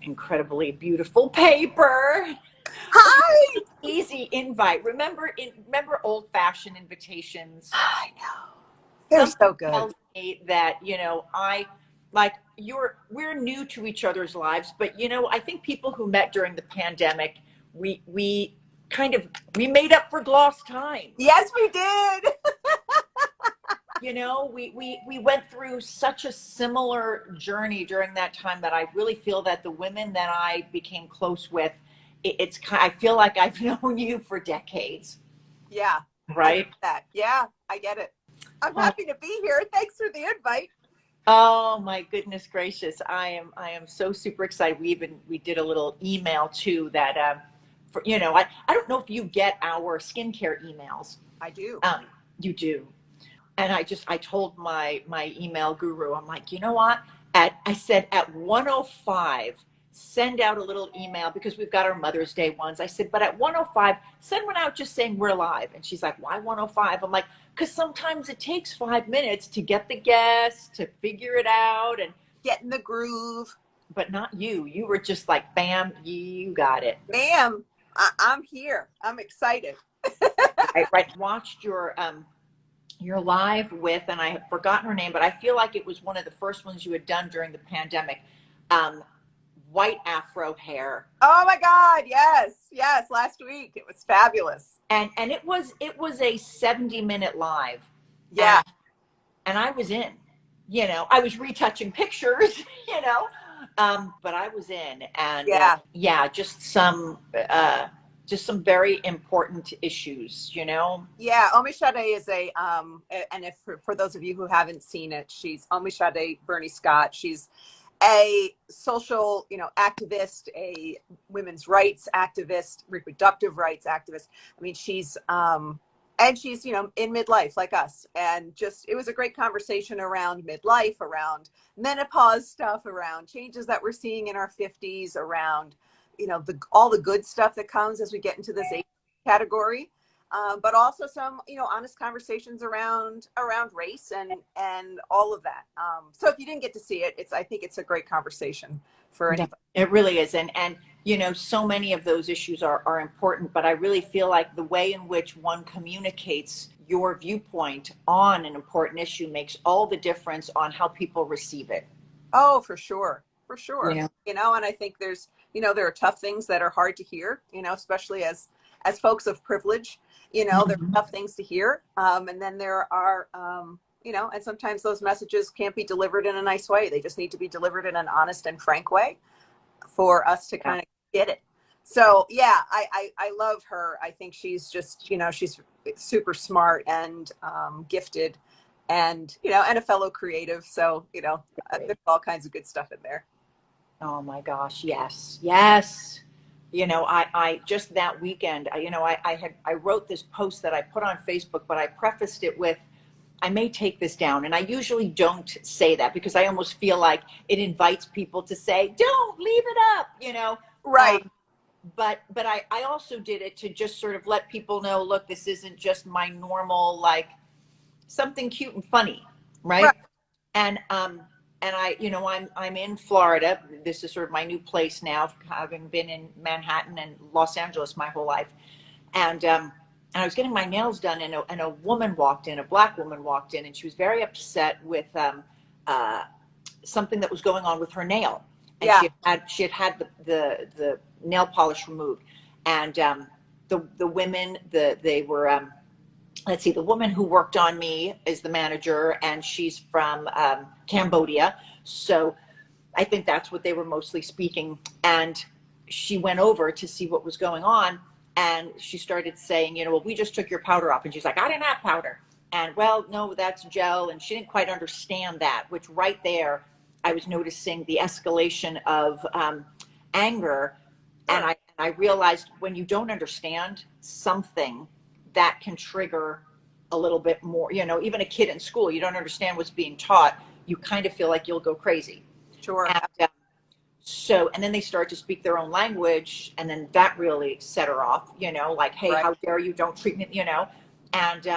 incredibly beautiful paper. Hi. Easy invite. Remember old-fashioned invitations? I know. They're Something so good. tells me that, I like we're new to each other's lives, but I think people who met during the pandemic, we kind of we made up for lost time. Yes, we did. We went through such a similar journey during that time that I really feel that the women that I became close with, I feel like I've known you for decades, Yeah, I get right? that. Yeah, I get it. I'm Oh, happy to be here. Thanks for the invite. oh my goodness gracious. I am so super excited. We did a little email too that I don't know if you get our skincare emails. I do. Um, you do. And I told my email guru, I'm like, you know what? I said at 1:05, send out a little email because we've got our Mother's Day ones. I said, but at 1:05, send one out just saying we're live. And she's like, why 1:05? I'm like, because sometimes it takes 5 minutes to get the guests to figure it out, and Get in the groove. but not you. You were just like, bam, you got it. Ma'am, I'm here. I'm excited. I watched your live with, and I have forgotten her name, but I feel like it was one of the first ones you had done during the pandemic. Um, White afro hair, Oh my God. Yes. Yes. Last week. It was fabulous. and it was a 70-minute live, Yeah. and I was in. I was retouching pictures, but I was in, and Yeah. yeah, just some very important issues. Yeah, Omishade is and if for those of you who haven't seen it, she's Omishade Bernie Scott. She's a social, activist, a women's rights activist, reproductive rights activist. I mean, and she's, in midlife like us. And just, it was a great conversation around midlife, around menopause stuff, around changes that we're seeing in our 50s, around, all the good stuff that comes as we get into this age category. But also some, honest conversations around race and all of that. So if you didn't get to see it, I think it's a great conversation for Yeah, anybody. it really is. And so many of those issues are important, but I really feel like the way in which one communicates your viewpoint on an important issue makes all the difference on how people receive it. Oh, for sure, for sure. Yeah. And I think there are tough things that are hard to hear, especially as folks of privilege. There are Mhm. tough things to hear, and then there are. And sometimes those messages can't be delivered in a nice way. They just need to be delivered in an honest and frank way for us to Yeah. kind of get it. So yeah, I love her. I think she's just, she's super smart and gifted and, and a fellow creative. So, there's all kinds of good stuff in there. Oh my gosh, yes, yes. I just that weekend, I wrote this post that I put on Facebook, but I prefaced it with, I may take this down. And I usually don't say that because I almost feel like it invites people to say, don't leave it up. Right. But I also did it to just sort of let people know, look, this isn't just my normal, like something cute and funny, right? Right. And I'm in Florida. This is sort of my new place now, having been in Manhattan and Los Angeles my whole life. And I was getting my nails done, and a woman walked in, a black woman walked in, and she was very upset with something that was going on with her nail. And Yeah. she had the nail polish removed, and the women, they were let's see, the woman who worked on me is the manager, and she's from Cambodia. So I think that's what they were mostly speaking. And she went over to see what was going on, and she started saying, well, we just took your powder off. And she's like, I didn't have powder. And well, no, that's gel. And she didn't quite understand that, which right there, I was noticing the escalation of anger. And Sure. I realized when you don't understand something, that can trigger a little bit more. Even a kid in school, you don't understand what's being taught, you kind of feel like you'll go crazy. Sure. And then they start to speak their own language, and then that really set her off, like, hey, Right. how dare you, don't treat me. And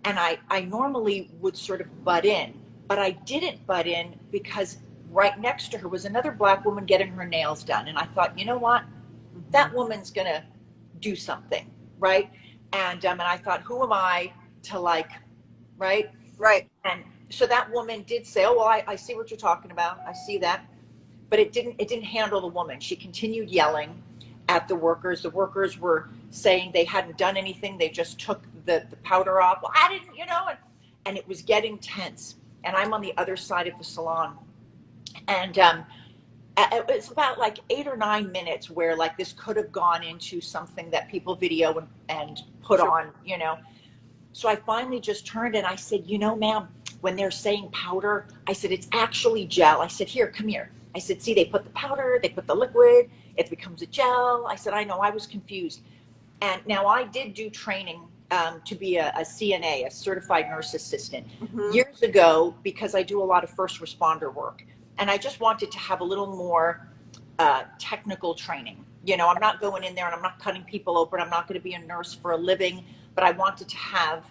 I normally would sort of butt in, but I didn't butt in because right next to her was another black woman getting her nails done. And I thought, you know what? That woman's going to do something, right? And I thought, who am I to like, right? Right. And so that woman did say, oh, well, I see what you're talking about. I see that. But it didn't handle the woman. She continued yelling at the workers. The workers were saying they hadn't done anything. They just took the powder off. Well, I didn't, and it was getting tense. And I'm on the other side of the salon. And it's about like 8 or 9 minutes where like this could have gone into something that people video and put Sure. on. So I finally just turned and I said, ma'am, when they're saying powder, I said, it's actually gel. I said, here, come here. I said, see, they put the powder, they put the liquid, it becomes a gel. I said, I know, I was confused. And now I did do training to be a CNA, a certified nurse assistant, years ago, because I do a lot of first responder work. And I just wanted to have a little more technical training. I'm not going in there and I'm not cutting people open. I'm not going to be a nurse for a living, but I wanted to have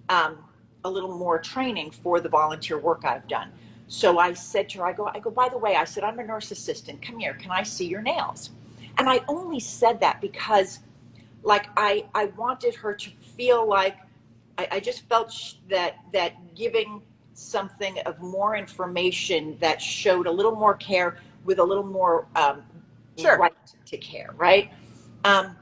a little more training for the volunteer work I've done. So I said to her, I go, by the way, I said, I'm a nurse assistant. Come here. Can I see your nails? And I only said that because like I wanted her to feel like I just felt that giving something of more information that showed a little more care with a little more Sure. right to care, right? And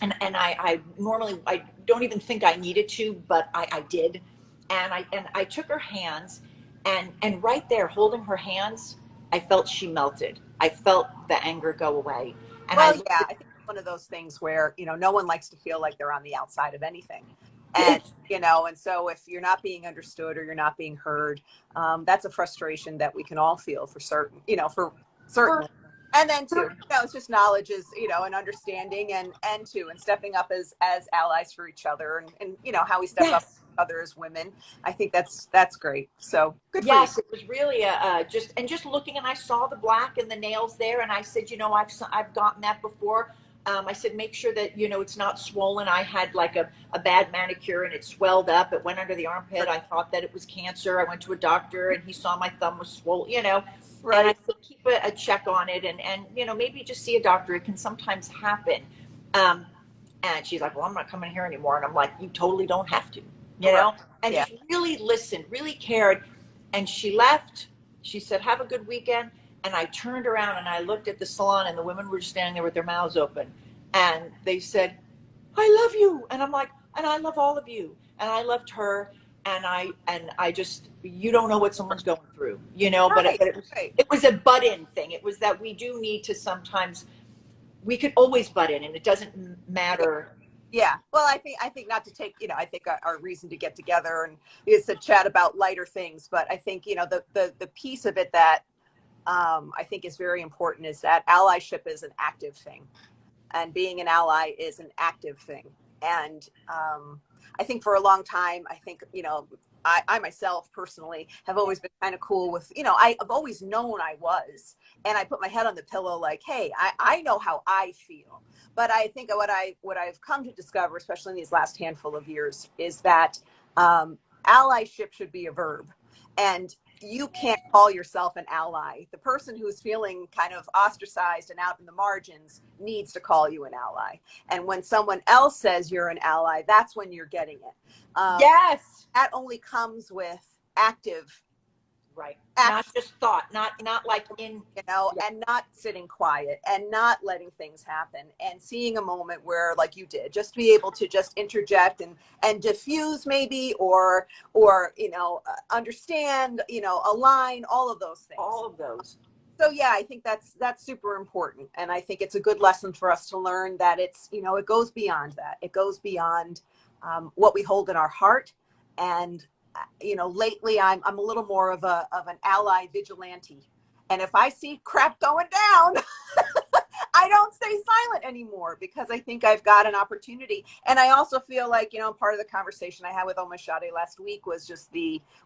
I normally, I don't even think I needed to, but I did. And I took her hands and right there holding her hands, I felt she melted. I felt the anger go away. And Well, yeah, I think it's one of those things where, no one likes to feel like they're on the outside of anything. And, and so if you're not being understood or you're not being heard, that's a frustration that we can all feel for certain, for certainly. And then too, it's just knowledge is, and understanding and stepping up as allies for each other and how we step up for other as women. I think that's great. So good for you. Yes, it was really just looking, and I saw the black and the nails there, and I said, I've gotten that before. I said, make sure that, it's not swollen. I had like a bad manicure and it swelled up. It went under the armpit. I thought that it was cancer. I went to a doctor and he saw my thumb was swollen, Right. And I said, keep a check on it and maybe just see a doctor. It can sometimes happen. And she's like, well, I'm not coming here anymore. And I'm like, you totally don't have to, and just really listened, really cared. And she left. She said, have a good weekend. And I turned around and I looked at the salon and the women were just standing there with their mouths open. And they said, I love you. And I'm like, and I love all of you. And I loved her. And I just, you don't know what someone's going through, but it was a butt in thing. It was that we do need to sometimes, we could always butt in and it doesn't matter. Yeah. Well, I think not to take, I think our reason to get together and is to chat about lighter things. But I think, the piece of it that I think is very important is that allyship is an active thing, and being an ally is an active thing. And I think for a long time, I think, I myself personally have always been kind of cool with, I've always known I was, and I put my head on the pillow like, hey, I know how I feel. But I think what I've come to discover, especially in these last handful of years, is that allyship should be a verb. And you can't call yourself an ally. The person who's feeling kind of ostracized and out in the margins needs to call you an ally. And when someone else says you're an ally, that's when you're getting it. Yes. That only comes with active. Right. Not just thought, not like in, and not sitting quiet and not letting things happen and seeing a moment where, like you did, just be able to just interject and diffuse maybe, or understand, align, all of those things. All of those. So yeah, I think that's super important. And I think it's a good lesson for us to learn that it's, it goes beyond that. It goes beyond what we hold in our heart. And lately I'm a little more of an ally vigilante. And if I see crap going down, I don't stay silent anymore, because I think I've got an opportunity. And I also feel like, part of the conversation I had with Omashade last week was just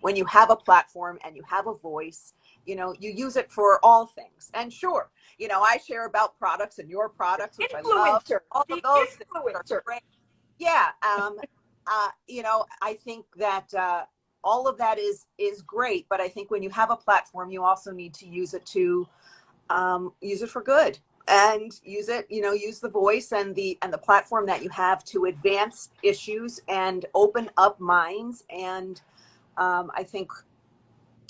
when you have a platform and you have a voice, you use it for all things. And sure, I share about products and your products, which Influencer. I love. All of those Influencer. things are great. Yeah. I think that all of that is great. But I think when you have a platform, you also need to use it to use it for good, and use it, use the voice and the platform that you have to advance issues and open up minds. And I think,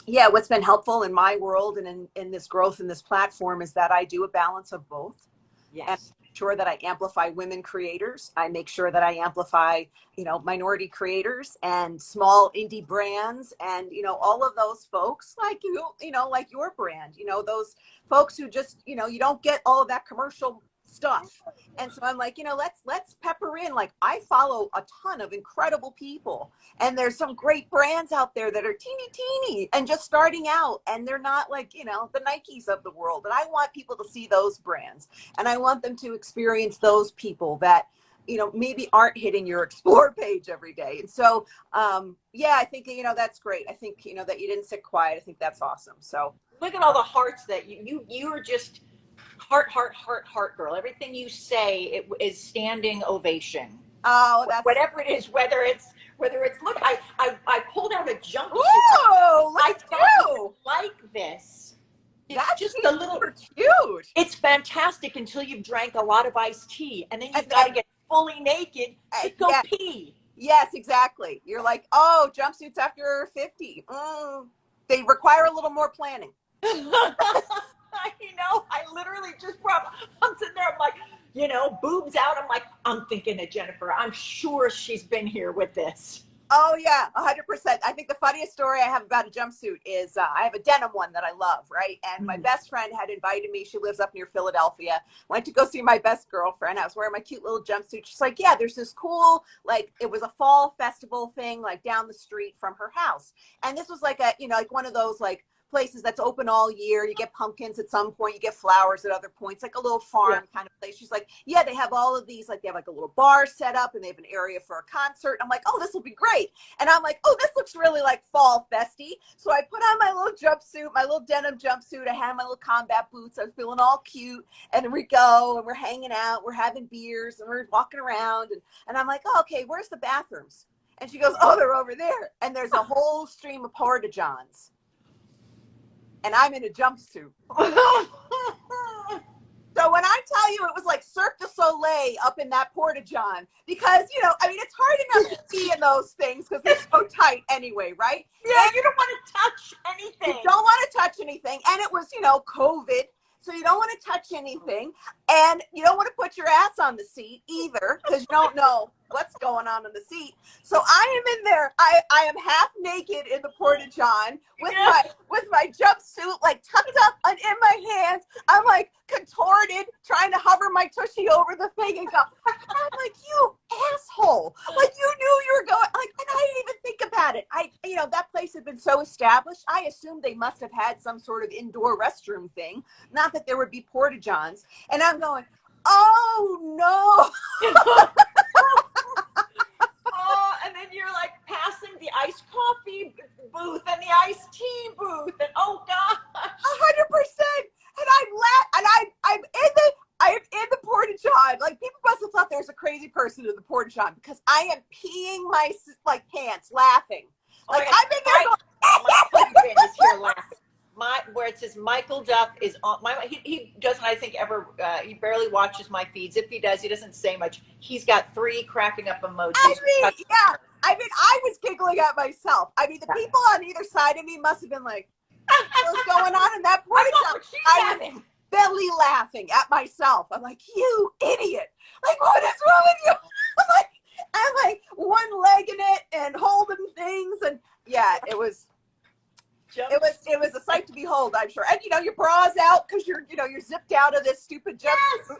yeah, what's been helpful in my world and in this growth in this platform is that I do a balance of both. Yes. And make sure that I amplify women creators. I make sure that I amplify, minority creators and small indie brands, and, all of those folks like like your brand, those folks who just, you don't get all of that commercial stuff. And so I'm like, let's pepper in. Like, I follow a ton of incredible people, and there's some great brands out there that are teeny and just starting out, and they're not like, the Nikes of the world. And I want people to see those brands, and I want them to experience those people that, maybe aren't hitting your explore page every day. And so, yeah, I think, that's great. I think, that you didn't sit quiet. I think that's awesome. So look at all the hearts that you are just heart, girl. Everything you say, it is standing ovation. Oh, that's whatever it is, whether it's look, I pulled out a jumpsuit. Whoa, look I at thought you. like this. It's That's just a little cute. It's fantastic until you've drank a lot of iced tea, and then you've got to get fully naked to go pee. Yes, exactly. You're like, oh, jumpsuits after 50. They require a little more planning. I literally just I'm sitting there, I'm like, boobs out. I'm like, I'm thinking of Jennifer. I'm sure she's been here with this. Oh yeah, 100%. I think the funniest story I have about a jumpsuit is I have a denim one that I love, right? And my best friend had invited me. She lives up near Philadelphia. Went to go see my best girlfriend. I was wearing my cute little jumpsuit. She's like, yeah, there's this cool, like, it was a fall festival thing, like down the street from her house. And this was like like one of those like places that's open all year. You get pumpkins at some point, you get flowers at other points, like a little farm kind of place. She's like, yeah, they have all of these, like they have like a little bar set up, and they have an area for a concert. I'm like, oh, this will be great. And I'm like, oh, this looks really like fall festy. So I put on my little jumpsuit, my little denim jumpsuit. I had my little combat boots. I was feeling all cute, and we go, and we're hanging out, we're having beers, and we're walking around, and I'm like, oh, okay, where's the bathrooms? And she goes, oh, they're over there. And there's a whole stream of porta-johns. And I'm in a jumpsuit. So when I tell you it was like Cirque du Soleil up in that porta-john, because, it's hard enough to see in those things because they're so tight anyway, right? Yeah, and you don't want to touch anything. You don't want to touch anything. And it was, COVID. So you don't want to touch anything. And you don't want to put your ass on the seat either, because you don't know what's going on in the seat. So I am in there. I am half naked in the porta-john with my jumpsuit like tucked up and in my hands. I'm like contorted, trying to hover my tushy over the thing and go. I'm like, you asshole! Like, you knew you were going. Like, and I didn't even think about it. That place had been so established. I assumed they must have had some sort of indoor restroom thing. Not that there would be porta-johns. And I'm going, oh no. And then you're like passing the iced coffee booth and the iced tea booth, and oh gosh, 100%. And I'm in the porta-john. Like, people must have thought there was a crazy person in the porta-john, because I am peeing my pants, laughing. Like, I'm in there going, my husband is here laughing. Where it says Michael Duff is on he doesn't, I think, ever he barely watches my feeds. If he does, he doesn't say much. He's got 3 cracking up emojis. I was giggling at myself. The people on either side of me must have been like, what's going on in that porta-john? I was belly laughing at myself. I'm like, you idiot. Like, what is wrong with you? I'm like one leg in it and holding things, and yeah, it was a sight to behold, I'm sure. And your bra's out because you're zipped out of this stupid jumpsuit.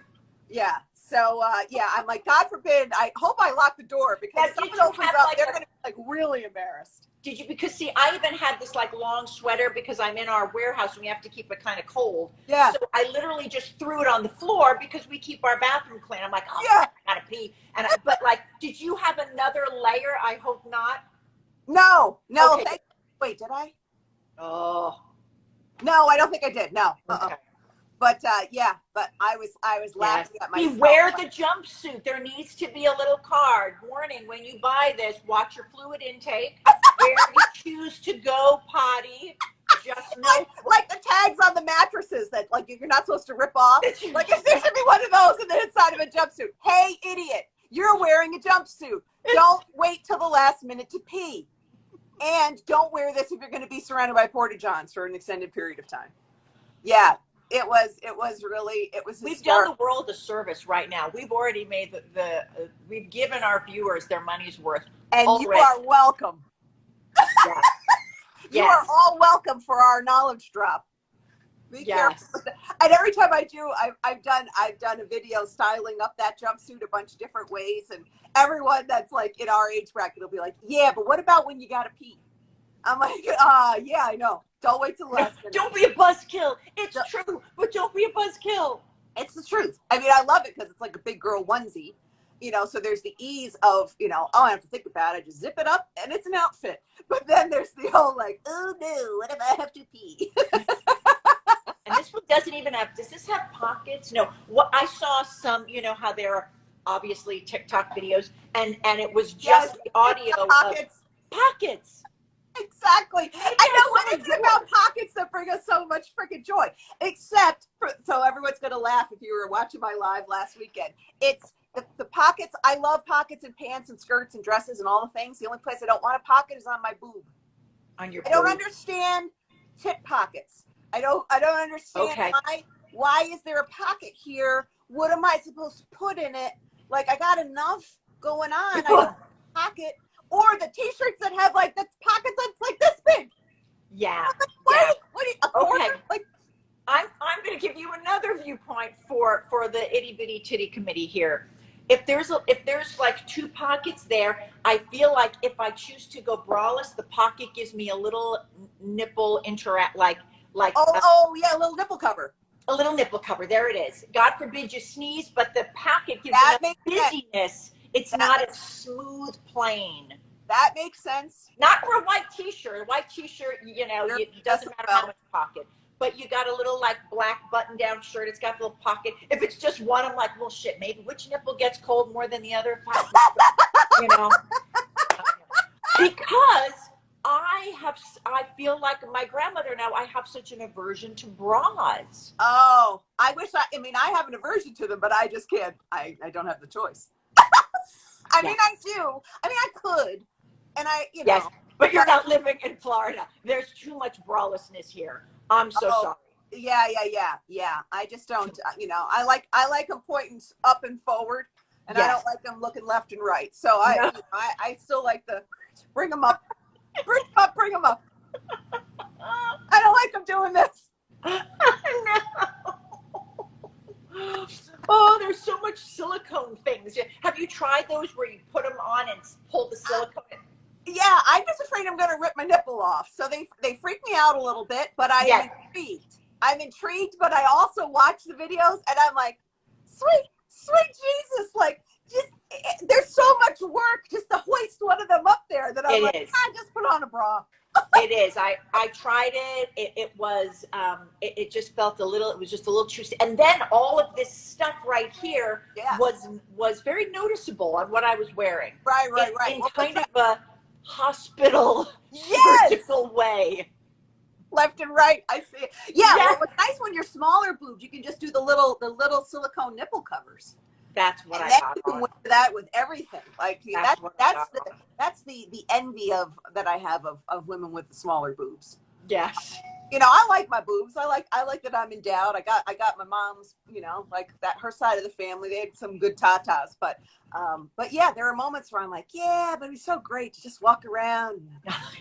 Yeah. So I'm like, God forbid. I hope I lock the door, because if someone opens up, they're gonna be like really embarrassed. Did you? Because see, I even had this like long sweater, because I'm in our warehouse and we have to keep it kind of cold. Yeah. So I literally just threw it on the floor because we keep our bathroom clean. I'm like, oh, yeah, I gotta pee. But like, did you have another layer? I hope not. No. Okay. Wait, did I? Oh. No, I don't think I did. No. Okay. But yeah, but I was Yes. laughing at myself. Beware the jumpsuit. There needs to be a little card. Warning, when you buy this, watch your fluid intake. Where you choose to go potty. Just know. Like the tags on the mattresses that like you're not supposed to rip off. Like there should be one of those in the inside of a jumpsuit. Hey, idiot, you're wearing a jumpsuit. Don't wait till the last minute to pee. And don't wear this if you're going to be surrounded by porta-johns for an extended period of time. Yeah, it was really, it was We've historic. done the world a service right now. We've already made we've given our viewers their money's worth. And already. You are welcome. Yes. You are all welcome for our knowledge drop. Be careful. And every time I do, I've done a video styling up that jumpsuit a bunch of different ways, and everyone that's like in our age bracket will be like, "Yeah, but what about when you gotta pee?" I'm like, yeah, I know. Don't wait till the last minute. Don't be a buzzkill. It's true, but don't be a buzzkill. It's the truth. I mean, I love it because it's like a big girl onesie, so there's the ease of, I don't have to think about it. I just zip it up and it's an outfit. But then there's the whole like, oh no, what if I have to pee? And this one doesn't even does this have pockets? No. What I saw some, how there are obviously TikTok videos and it was just the audio pockets. Of pockets. Exactly. I know what is it about pockets that bring us so much freaking joy. So everyone's going to laugh if you were watching my live last weekend. It's the pockets. I love pockets in pants and skirts and dresses and all the things. The only place I don't want a pocket is on my boob. On your boob. I don't understand tit pockets. I don't understand why is there a pocket here? What am I supposed to put in it? Like I got enough going on. I don't have a pocket. Or the t-shirts that have like the pockets that's like this big. Yeah. What do you, a quarter? Okay. Like I'm going to give you another viewpoint for the itty bitty titty committee here. If there's like two pockets there, I feel like if I choose to go braless, the pocket gives me a little nipple like yeah, a little nipple cover. A little nipple cover. There it is. God forbid you sneeze, but the pocket gives enough busyness. It's not as smooth plain. That makes sense. Not for a white t-shirt. A white t-shirt, it doesn't matter how much pocket. But you got a little like black button-down shirt. It's got a little pocket. If it's just one, I'm like, well, shit. Maybe which nipple gets cold more than the other? Because I feel like my grandmother now. I have such an aversion to bras. Oh, I have an aversion to them, but I just can't. I don't have the choice. I mean, I do. I mean, I could, and Yes, but you're not living in Florida. There's too much bralessness here. I'm so sorry. Yeah. I just don't. I like them pointing up and forward, and I don't like them looking left and right. So I still like to bring them up, bring them up. I don't like them doing this. No. Oh, there's so much silicone things. Have you tried those where you put them on and pull the silicone in? Yeah, I'm just afraid I'm going to rip my nipple off. So they freak me out a little bit, but I'm intrigued. I'm intrigued, but I also watch the videos and I'm like, sweet Jesus, like there's so much work just to hoist one of them up there that I'm just put on a bra. It is. I tried it. It just felt it was just a little too, and then all of this stuff right here was very noticeable on what I was wearing. Right. In kind of a hospital surgical way. Left and right, I see it. Yeah, well, it's nice when you're smaller boobs. You can just do the little silicone nipple covers. That's what and I got. You can wear that with everything. Like that's the envy that I have of women with the smaller boobs. Yes. I like my boobs. I like that I'm endowed. I got my mom's, like that her side of the family. They had some good tatas, but yeah, there are moments where I'm like, yeah, but it'd be so great to just walk around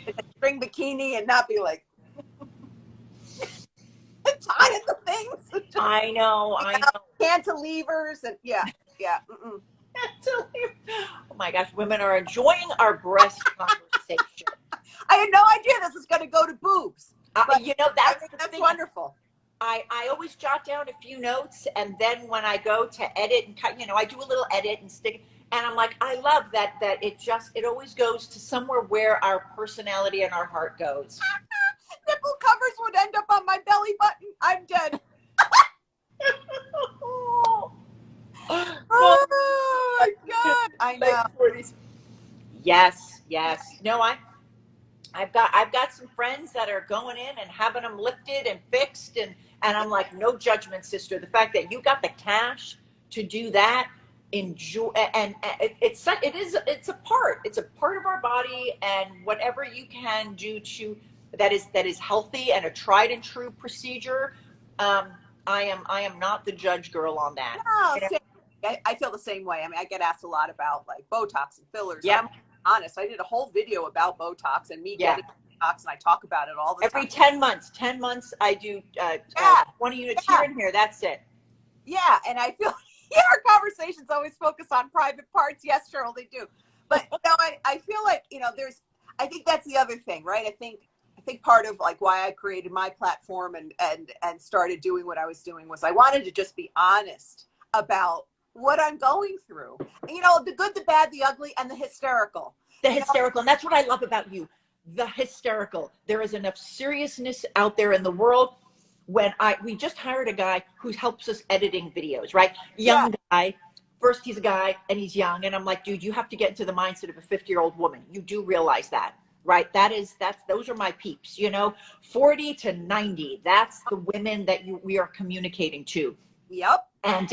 in a string bikini and not be like tying the things. I know. Cantilevers and yeah. Mm-mm. Oh my gosh, women are enjoying our breast conversation. I had no idea this was going to go to boobs. That's wonderful. I always jot down a few notes, and then when I go to edit and cut, I do a little edit and stick. And I'm like, I love that it always goes to somewhere where our personality and our heart goes. Nipple covers would end up on my belly button. I'm dead. Oh, Oh my God. I late know. 40s. Yes, yes. No, I've got some friends that are going in and having them lifted and fixed, and I'm like, no judgment, sister. The fact that you got the cash to do that, enjoy, and it's a part of our body, and whatever you can do to that is healthy and a tried and true procedure. Um, I am not the judge girl on that. No, You know? same. I feel the same way. I mean, I get asked a lot about like Botox and fillers, and Yep. I'm honest. I did a whole video about Botox and me Yeah. getting Botox, and I talk about it all the time. Every 10 months, I do Yeah, 20 units here yeah, and here. That's it. yeah. And I feel yeah, our conversations always focus on private parts. Yes, Cheryl, they do. But I feel like there's. I think that's the other thing, right? I think part of like why I created my platform and started doing what I was doing was I wanted to just be honest about what I'm going through. The good, the bad, the ugly, and the hysterical. The You know, hysterical, and that's what I love about you. The hysterical. There is enough seriousness out there in the world. We just hired a guy who helps us editing videos, right? yeah, Young guy. First, he's a guy and he's young, and I'm like, dude, you have to get into the mindset of a 50-year-old woman. You do realize that, right? Those are my peeps, 40 to 90. That's the women that we are communicating to. yep. And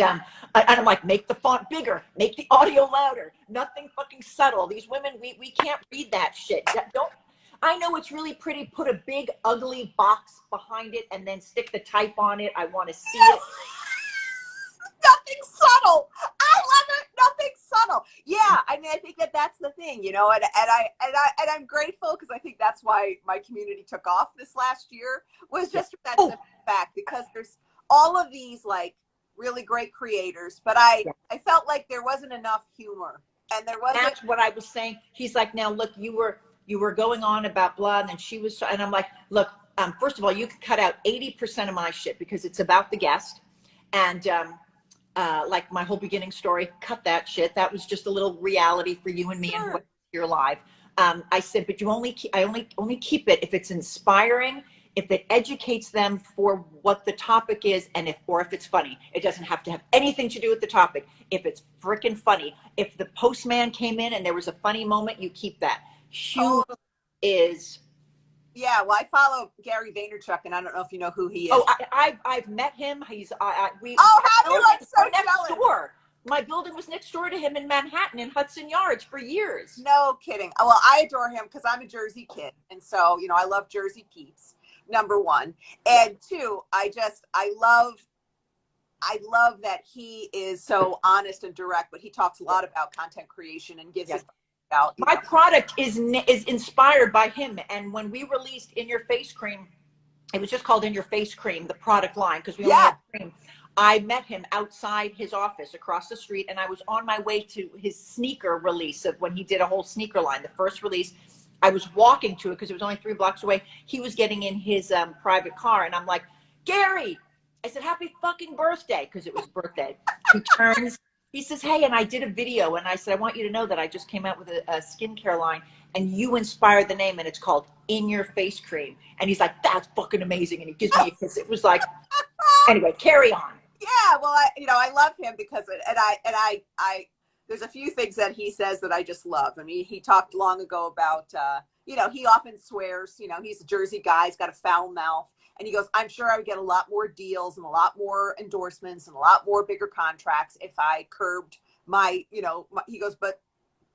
I'm like, make the font bigger, make the audio louder, nothing fucking subtle. These women, we can't read that shit. Don't. I know it's really pretty. Put a big ugly box behind it and then stick the type on it. I want to see it. Nothing subtle. I love it. Nothing subtle. Yeah, I mean, I think that's the thing, and I'm grateful because I think that's why my community took off this last year was Yeah. just for that Oh, simple fact because there's all of these like really great creators, but I yeah. I felt like there wasn't enough humor and there wasn't. That's what I was saying. He's like, now look, you were going on about blah, and then and I'm like, look, first of all, you can cut out 80% of my shit because it's about the guest, and like my whole beginning story, cut that shit. That was just a little reality for you and me and Sure. whoever's here live. I said, but I only keep it if it's inspiring, if it educates them for what the topic is, and if it's funny. It doesn't have to have anything to do with the topic. If it's freaking funny, if the postman came in and there was a funny moment, you keep that. Humor Totally. is. Yeah, well, I follow Gary Vaynerchuk, and I don't know if you know who he is. Oh, I've met him. Oh, have you? I'm Buildings so are next jealous. door. My building was next door to him in Manhattan in Hudson Yards for years. No kidding. Well, I adore him because I'm a Jersey kid. And so, I love Jersey Pete's, number one. Yeah. And two, I love that he is so honest and direct, but he talks a lot about content creation and gives Yes. advice about, My product is inspired by him. And when we released In Your Face Cream, it was just called In Your Face Cream, the product line, because we only yeah, had cream. I met him outside his office across the street, and I was on my way to his sneaker release of when he did a whole sneaker line, the first release. I was walking to it because it was only 3 blocks away. He was getting in his private car, and I'm like, Gary, I said, happy fucking birthday, because it was birthday. He turns, he says, hey, and I did a video, and I said, I want you to know that I just came out with a skincare line, and you inspired the name, and it's called In Your Face Cream. And he's like, that's fucking amazing, and he gives me a kiss. It was like, anyway, carry on. yeah. Well, I love him because, and I, there's a few things that he says that I just love. I mean, he talked long ago about, he often swears, he's a Jersey guy. He's got a foul mouth. And he goes, I'm sure I would get a lot more deals and a lot more endorsements and a lot more bigger contracts if I curbed he goes, but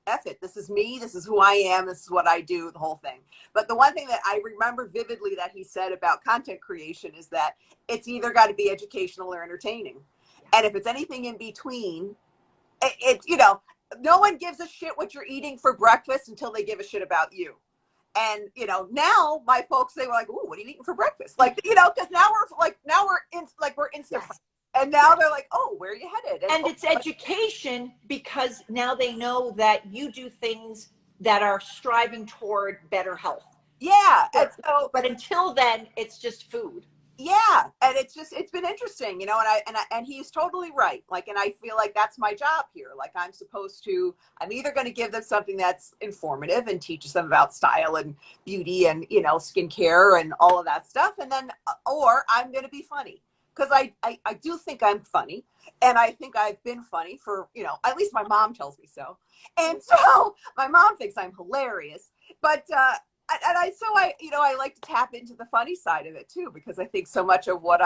F it. This is me. This is who I am. This is what I do, the whole thing. But the one thing that I remember vividly that he said about content creation is that it's either got to be educational or entertaining. And if it's anything in between, it's, no one gives a shit what you're eating for breakfast until they give a shit about you. And, now my folks, they were like, ooh, what are you eating for breakfast? Like, because we're Insta Yes. friends. And now they're like, oh, where are you headed? And it's education because now they know that you do things that are striving toward better health. yeah. And so, But until then, it's just food. yeah. And it's been interesting, and he's totally right. Like, and I feel like that's my job here. Like I'm either going to give them something that's informative and teaches them about style and beauty and, skincare and all of that stuff. And then, or I'm going to be funny. because I do think I'm funny, and I think I've been funny for, you know, at least my mom tells me so. And so my mom thinks I'm hilarious. But you know, I like to tap into the funny side of it too, because I think so much of what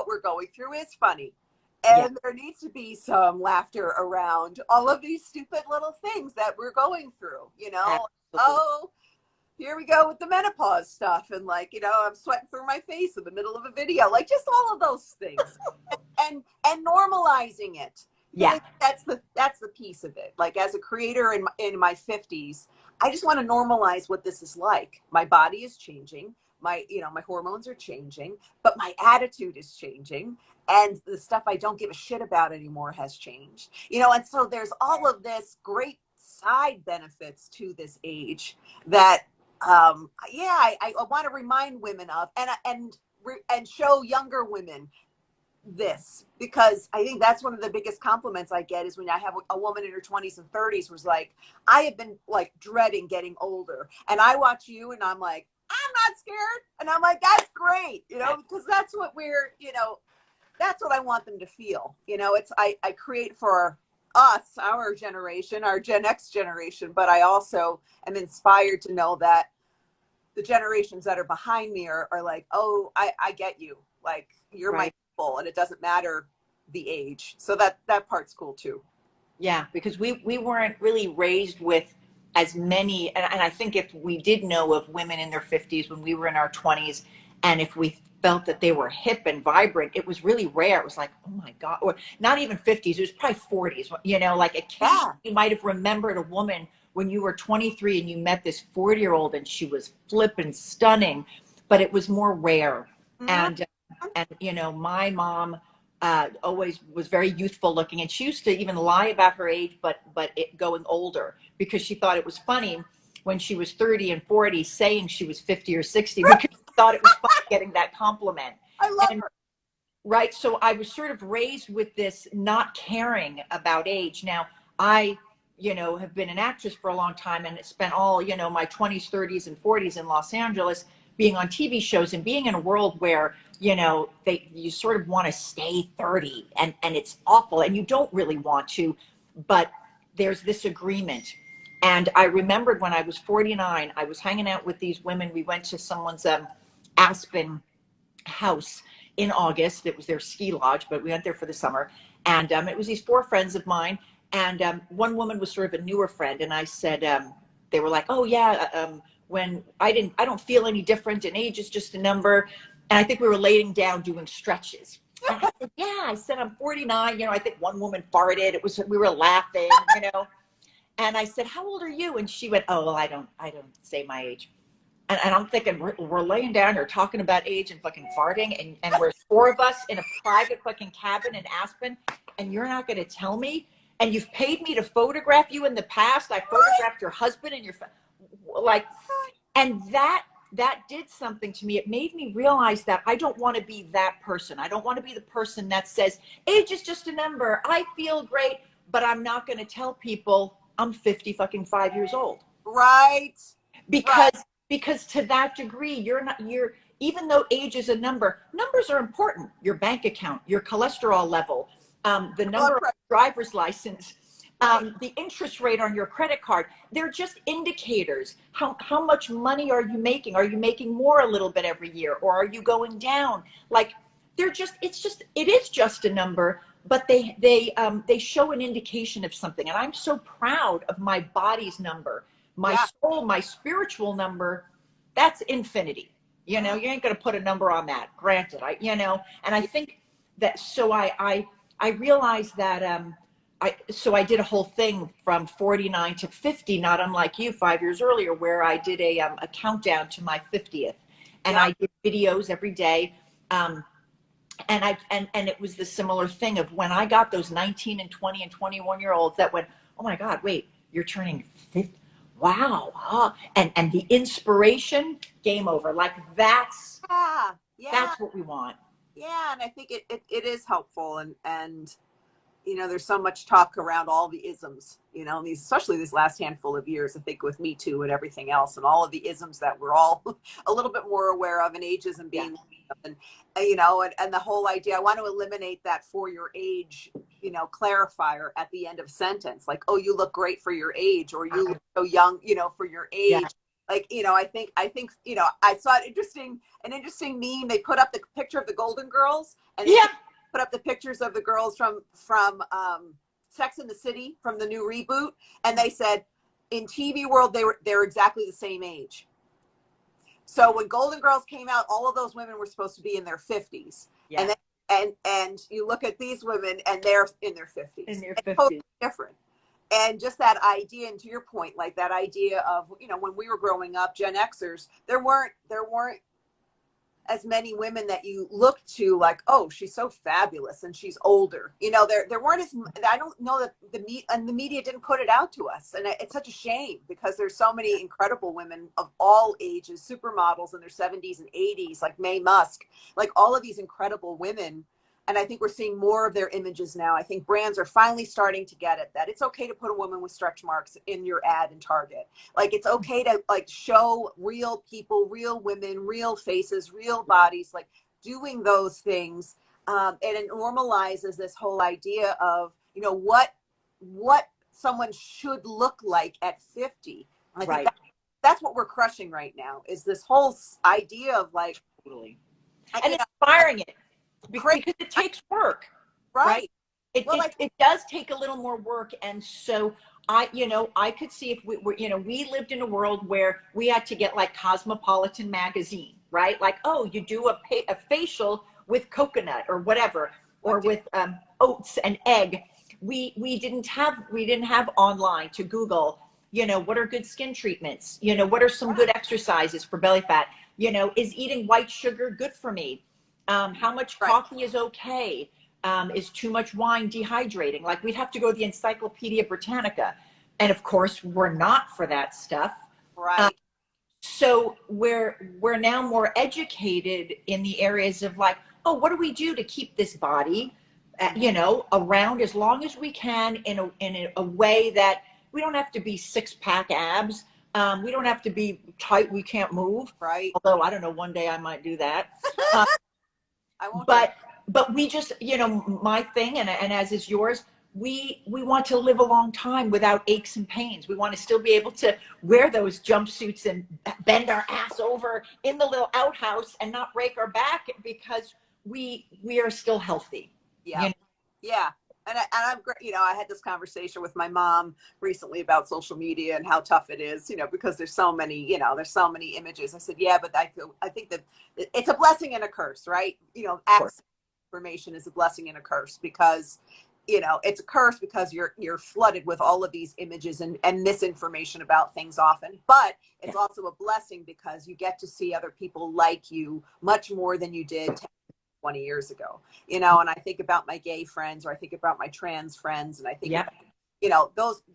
we're going through is funny. Yeah, And there needs to be some laughter around all of these stupid little things that we're going through, you know. absolutely. Oh, here we go with the menopause stuff, and like, you know, I'm sweating through my face in the middle of a video, like just all of those things. And normalizing it, because I Yeah, think that's the piece of it. Like, as a creator in my 50s, I just want to normalize what this is like. My body is changing, my, you know, my hormones are changing, but my attitude is changing, and the stuff I don't give a shit about anymore has changed, you know. And so there's all of this great side benefits to this age that, yeah, I want to remind women of, and show younger women this, because I think that's one of the biggest compliments I get, is when I have a woman in her 20s and 30s who's like, I have been like dreading getting older, and I watch you and I'm like, I'm not scared. And I'm like, that's great, you know, because that's what we're, you know, that's what I want them to feel. You know, it's, I create for us, our generation, our Gen X generation, but I also am inspired to know that the generations that are behind me are like, oh, I get you. Like, you're my right. people, and it doesn't matter the age. So that part's cool too. Yeah, because we weren't really raised with as many, and I think if we did know of women in their 50s when we were in our 20s, and if we felt that they were hip and vibrant, it was really rare. It was like, oh my God, or not even 50s, it was probably 40s, you know, like occasionally Yeah. you might have remembered a woman when you were 23 and you met this 40-year-old and she was flippin' stunning, but it was more rare. Mhm. And you know, my mom always was very youthful looking, and she used to even lie about her age, but it going older, because she thought it was funny when she was 30 and 40 saying she was 50 or 60, because she thought it was funny getting that compliment. I love And her. right, so I was sort of raised with this not caring about age. Now I, you know, have been an actress for a long time and spent all, you know, my 20s, 30s, and 40s in Los Angeles being on TV shows and being in a world where, you know, you sort of want to stay 30, and it's awful and you don't really want to, but there's this agreement. And I remembered when I was 49, I was hanging out with these women. We went to someone's Aspen house in August. It was their ski lodge, but we went there for the summer. And it was these four friends of mine. And one woman was sort of a newer friend. And I said, they were like, oh yeah, when I don't feel any different, and age is just a number. And I think we were laying down doing stretches. And I said, yeah, I said, I'm 49. You know, I think one woman farted. We were laughing, you know. And I said, how old are you? And she went, oh, well, I don't say my age. And I'm thinking, we're laying down here talking about age and fucking farting, and we're four of us in a private fucking cabin in Aspen, and you're not going to tell me? And you've paid me to photograph you in the past. I photographed your husband and like, and that did something to me. It made me realize that I don't want to be that person. I don't want to be the person that says age is just a number. I feel great, but I'm not going to tell people I'm 50 fucking 5 years old, Right. Right. because to that degree you're even though age is a number, numbers are important. Your bank account, your cholesterol level, the Blood number on pressure. your driver's license, Right. the interest rate on your credit card, they're just indicators. How much money are you making? Are you making more a little bit every year, or are you going down? Like, it is just a number, but they show an indication of something. And I'm so proud of my body's number, my Yeah. soul, my spiritual number. That's infinity. You know, you ain't going to put a number on that. Granted, you know, and I think that, so I realized that, so I did a whole thing from 49 to 50, not unlike you 5 years earlier, where I did a countdown to my 50th, and Yeah. I did videos every day. Um, and it was the similar thing of when I got those 19 and 20 and 21-year olds that went, oh my God, wait, you're turning 50. Wow. Huh? And the inspiration, game over. Like, Yeah. Yeah. that's what we want. Yeah. And I think it is helpful, and you know, there's so much talk around all the isms, you know, these, especially this last handful of years, I think, with Me Too and everything else, and all of the isms that we're all a little bit more aware of, and ageism Yeah. being And you know, and the whole idea, I want to eliminate that for your age, you know, clarifier at the end of sentence, like, oh, you look great for your age, or you look so young, you know, for your age. Yeah. Like, you know, I think, you know, I saw an interesting meme. They put up the picture of the Golden Girls, and they Yeah. put up the pictures of the girls from Sex and the City, from the new reboot, and they said in TV world they're exactly the same age. So when Golden Girls came out, all of those women were supposed to be in their 50s. Yeah. And then, and you look at these women and they're in their 50s. In their It's 50s. totally different. And just that idea, and to your point, like that idea of, you know, when we were growing up, Gen Xers, there weren't as many women that you look to like, oh, she's so fabulous and she's older. You know, there weren't as, I don't know that the media didn't put it out to us. And it's such a shame, because there's so many incredible women of all ages, supermodels in their 70s and 80s, like Mae Musk, like all of these incredible women. And I think we're seeing more of their images now. I think brands are finally starting to get it, that it's okay to put a woman with stretch marks in your ad in Target. Like, it's okay to like show real people, real women, real faces, real bodies, like doing those things. And it normalizes this whole idea of, you know, what someone should look like at 50. I think that's what we're crushing right now, is this whole idea of like, totally. And inspiring it. Because it takes work, right? It does take a little more work. And so I could see if we were, we lived in a world where we had to get like Cosmopolitan magazine, right? Like, oh, you do a facial with coconut or whatever, or with oats and egg. We didn't have online to Google, what are good skin treatments? What are some good exercises for belly fat? Is eating white sugar good for me? How much coffee is okay? Is too much wine dehydrating? Like, we'd have to go to the Encyclopedia Britannica. And of course, we're not for that stuff. Right. So we're now more educated in the areas of like, oh, what do we do to keep this body, around as long as we can in a way that we don't have to be 6-pack abs. We don't have to be tight. We can't move. Right. Although I don't know, one day I might do that. I won't. But we just, my thing, and as is yours, we want to live a long time without aches and pains. We want to still be able to wear those jumpsuits and bend our ass over in the little outhouse and not break our back, because we are still healthy. Yeah. Yeah. And I'm great. I had this conversation with my mom recently about social media and how tough it is, because there's so many images. I said, yeah, but I think that it's a blessing and a curse, right? Access to information is a blessing and a curse, because, it's a curse because you're flooded with all of these images and misinformation about things often, but it's also a blessing because you get to see other people like you much more than you did 20 years ago, and I think about my gay friends, or I think about my trans friends, and I think,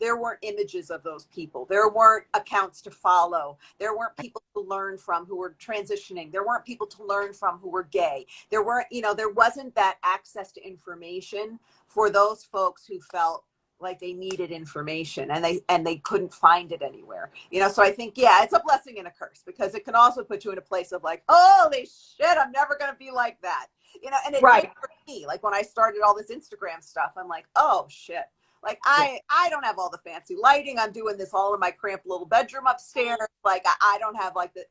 there weren't images of those people. There weren't accounts to follow. There weren't people to learn from who were transitioning. There weren't people to learn from who were gay. There weren't, there wasn't that access to information for those folks who felt like they needed information and they couldn't find it anywhere. So I think, it's a blessing and a curse, because it can also put you in a place of like, holy shit, I'm never going to be like that. And it did for me. Like, when I started all this Instagram stuff, I'm like, oh shit. Like, I don't have all the fancy lighting. I'm doing this all in my cramped little bedroom upstairs. Like, I don't have like the,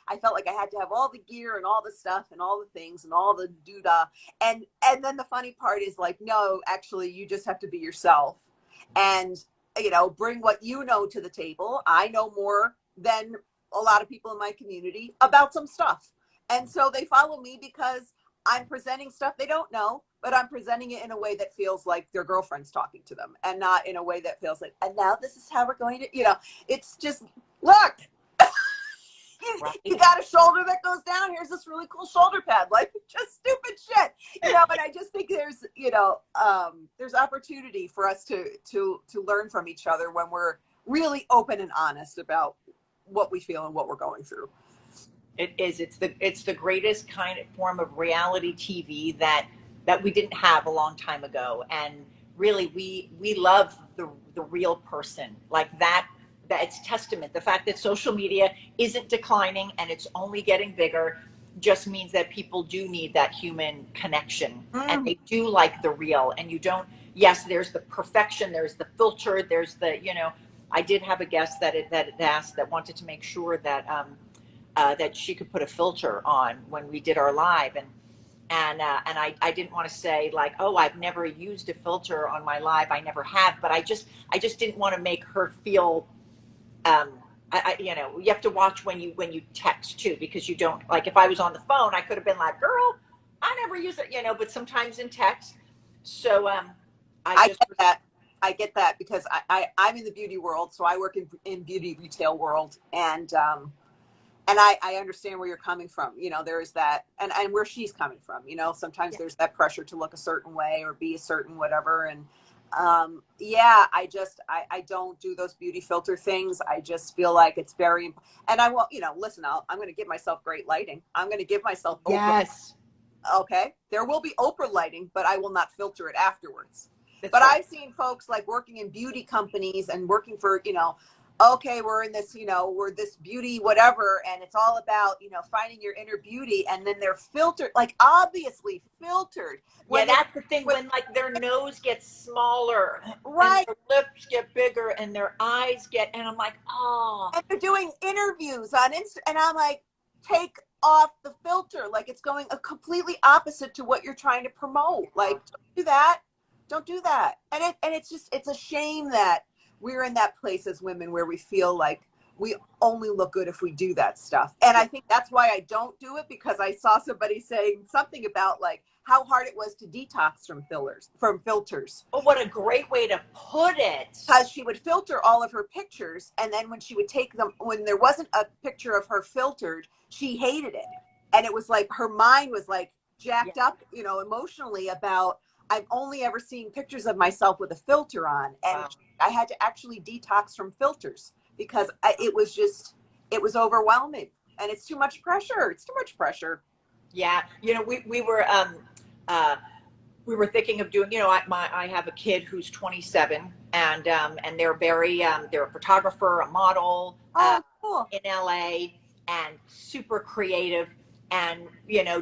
I felt like I had to have all the gear and all the stuff and all the things and all the doodah. And then the funny part is like, no, actually, you just have to be yourself and, bring what you know to the table. I know more than a lot of people in my community about some stuff. And so they follow me because I'm presenting stuff they don't know, but I'm presenting it in a way that feels like their girlfriend's talking to them, and not in a way that feels like, and now this is how we're going to, it's just, look, you got a shoulder that goes down. Here's this really cool shoulder pad, like, just stupid shit, and I just think there's, there's opportunity for us to learn from each other when we're really open and honest about what we feel and what we're going through. It is. It's the greatest kind of form of reality TV that we didn't have a long time ago. And really, we love the real person like that. It's testament. The fact that social media isn't declining and it's only getting bigger. just means that people do need that human connection, and Mm. they do like the real. And you don't, yes, there's the perfection, there's the filter, there's the, I did have a guest that asked, that wanted to make sure that that she could put a filter on when we did our live, and I didn't want to say like, oh, I've never used a filter on my live, I never have, but I just didn't want to make her feel, you have to watch when you text too, because you don't, like, if I was on the phone, I could have been like, girl, I never use it, but sometimes in text. So I I just, get that. I get that because I'm in the beauty world, so I work in beauty retail world, and I understand where you're coming from. There is that, and where she's coming from. Sometimes yeah, there's that pressure to look a certain way or be a certain whatever. And yeah, I don't do those beauty filter things. I just feel like it's very, and I will, listen, I'm going to give myself great lighting. I'm going to give myself Oprah. yes, Okay. There will be Oprah lighting, but I will not filter it afterwards. that's But right. I've seen folks like working in beauty companies and working for, okay, we're in this, we're this beauty, whatever. And it's all about, finding your inner beauty. And then they're filtered, like obviously filtered Yeah, when they, that's the thing, when, when like their nose gets smaller and right. their lips get bigger and their eyes get, and I'm like, oh, And they're doing interviews on Insta. And I'm like, take off the filter. Like it's going a completely opposite to what you're trying to promote. Like, don't do that. Don't do that. And it's just, it's a shame that we're in that place as women where we feel like we only look good if we do that stuff. And yeah. I think that's why I don't do it, because I saw somebody saying something about like how hard it was to detox from filters. Oh, what a great way to put it. Because she would filter all of her pictures, and then when she would take them, when there wasn't a picture of her filtered, she hated it. And it was like her mind was like Yeah. jacked up, emotionally about, I've only ever seen pictures of myself with a filter on. And Wow. I had to actually detox from filters because it was overwhelming. And it's too much pressure. It's too much pressure. Yeah. Uh, we were thinking of doing, I have a kid who's 27, and they're a photographer, a model, Oh, cool. in LA, and super creative. And,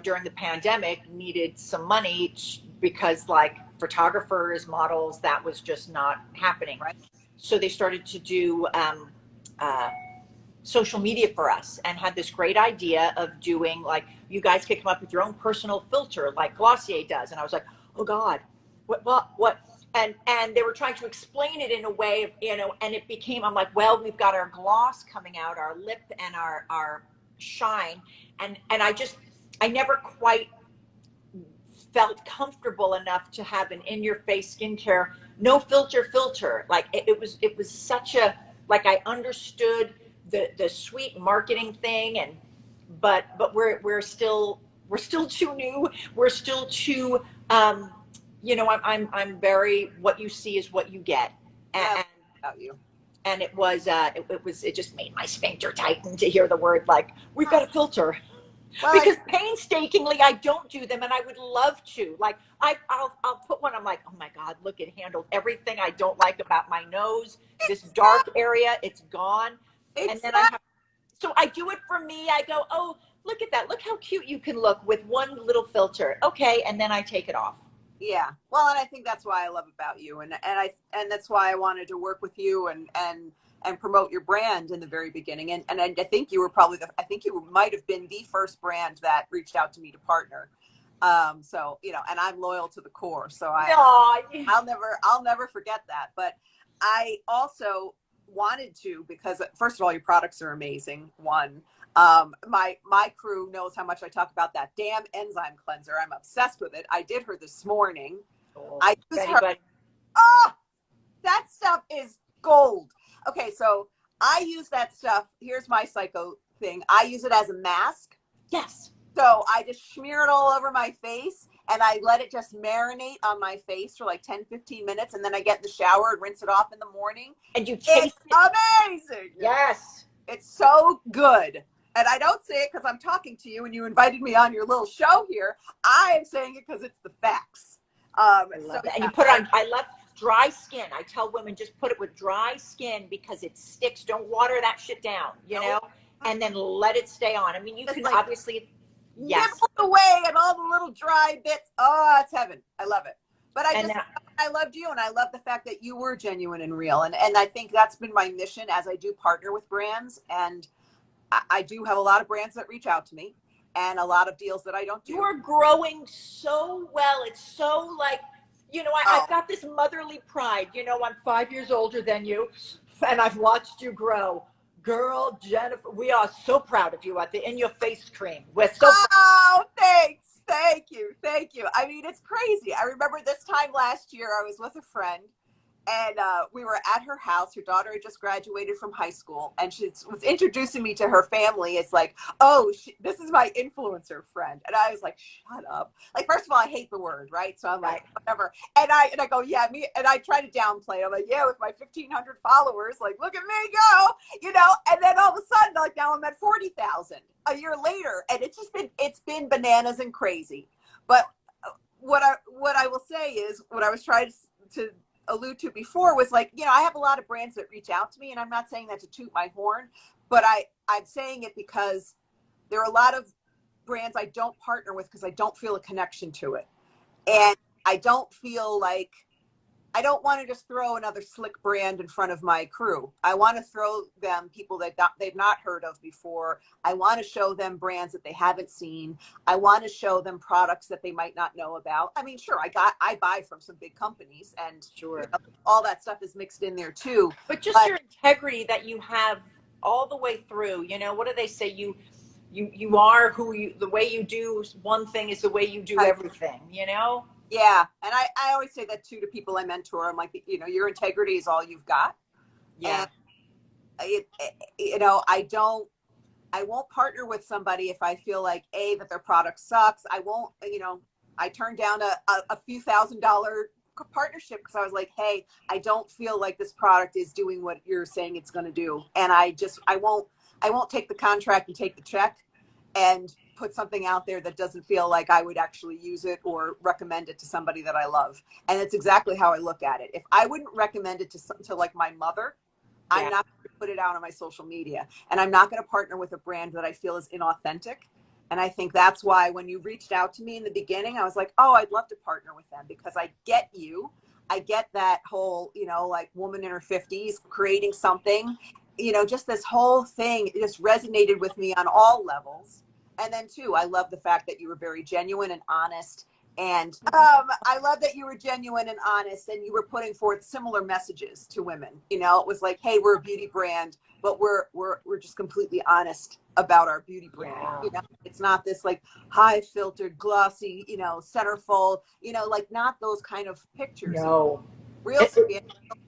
during the pandemic needed some money because like photographers, models, that was just not happening. Right. So they started to do, uh, social media for us, and had this great idea of doing, like, you guys could come up with your own personal filter like Glossier does. And I was like, oh God, what? And they were trying to explain it in a way of, and it became, I'm like, well, we've got our gloss coming out, our lip, and our shine. And I never quite felt comfortable enough to have an in your face skincare, no filter. Like it was such a, like, I understood the sweet marketing thing, but we're still too new. We're still too, I'm very, what you see is what you get. Yeah, And about you. it just made my sphincter tighten to hear the word, like, we've got a filter. Well, Because painstakingly I don't do them, and I would love to. Like, I'll put one, I'm like, oh my God, look, it handled everything I don't like about my nose. This dark area, it's gone. And then exactly. so I do it for me. I go, oh, look at that. Look how cute you can look with one little filter. Okay. And then I take it off. Yeah. Well, and I think that's why I love about you. And that's why I wanted to work with you and promote your brand in the very beginning. And I think you were probably I think you might have been the first brand that reached out to me to partner. So, and I'm loyal to the core. So No. I'll never forget that. But I also wanted to, because first of all, your products are amazing. One, my crew knows how much I talk about that damn enzyme cleanser. I'm obsessed with it. I did her this morning. Oh, I use ready, her. buddy? Oh, that stuff is gold. Okay, so I use that stuff. Here's my psycho thing. I use it as a mask. Yes. So I just smear it all over my face, and I let it just marinate on my face for like 10, 15 minutes. And then I get in the shower and rinse it off in the morning. And you It's taste it. amazing. Yes. It's so good. And I don't say it because I'm talking to you and you invited me on your little show here. I am saying it because it's the facts. I love that. And you put it on, I love dry skin. I tell women, just put it with dry skin because it sticks. Don't water that shit down, Nope. and then let it stay on. I mean, you Just can like, obviously, Yes. nibbled away at all the little dry bits. Oh, it's heaven. I love it. But And now, I loved you, and I love the fact that you were genuine and real. And I think that's been my mission as I do partner with brands. And I do have a lot of brands that reach out to me and a lot of deals that I don't you do. are growing so well. It's so like, I've Oh, got this motherly pride. I'm 5 years older than you, and I've watched you grow. Girl, Jennifer, we are so proud of you at the In Your Face cream. We're so proud. oh, thanks. Thank you. Thank you. I mean, it's crazy. I remember this time last year, I was with a friend, and we were at her house. Her daughter had just graduated from high school, and she was introducing me to her family. It's like, oh, this is my influencer friend, and I was like, shut up. Like, first of all, I hate the word, right? So I'm Right. like, whatever. And I go, yeah, me. And I try to downplay it. I'm like, yeah, with my 1,500 followers, like, look at me go. And then all of a sudden, like, now I'm at 40,000 a year later, and it's been bananas and crazy. But what I will say is, what I was trying to allude to before was like, I have a lot of brands that reach out to me, and I'm not saying that to toot my horn, but I'm saying it because there are a lot of brands I don't partner with because I don't feel a connection to it. And I don't feel like, I don't want to just throw another slick brand in front of my crew. I want to throw them people that they've not heard of before. I want to show them brands that they haven't seen. I want to show them products that they might not know about. I mean, sure, I buy from some big companies, and Sure. all that stuff is mixed in there too. But just your integrity that you have all the way through. What do they say? You are the way you do one thing is the way you do everything. Yeah. And I always say that too to people I mentor. I'm like, your integrity is all you've got. Yeah. And I won't partner with somebody if I feel like that their product sucks. I won't, I turned down a few $1,000 partnership because I was like, hey, I don't feel like this product is doing what you're saying it's going to do. And I won't take the contract and take the check and put something out there that doesn't feel like I would actually use it or recommend it to somebody that I love. And it's exactly how I look at it. If I wouldn't recommend it to like my mother, I'm not going to put it out on my social media, and I'm not going to partner with a brand that I feel is inauthentic. And I think that's why when you reached out to me in the beginning, I was like, oh, I'd love to partner with them because I get you. I get that whole, like woman in her 50s creating something, just this whole thing just resonated with me on all levels. And then too, I love the fact that you were very genuine and honest. And I love that you were genuine and honest, and you were putting forth similar messages to women. It was like, hey, we're a beauty brand, but we're just completely honest about our beauty brand. Yeah. It's not this like high filtered, glossy, centerfold, like not those kind of pictures. No. Real skin When,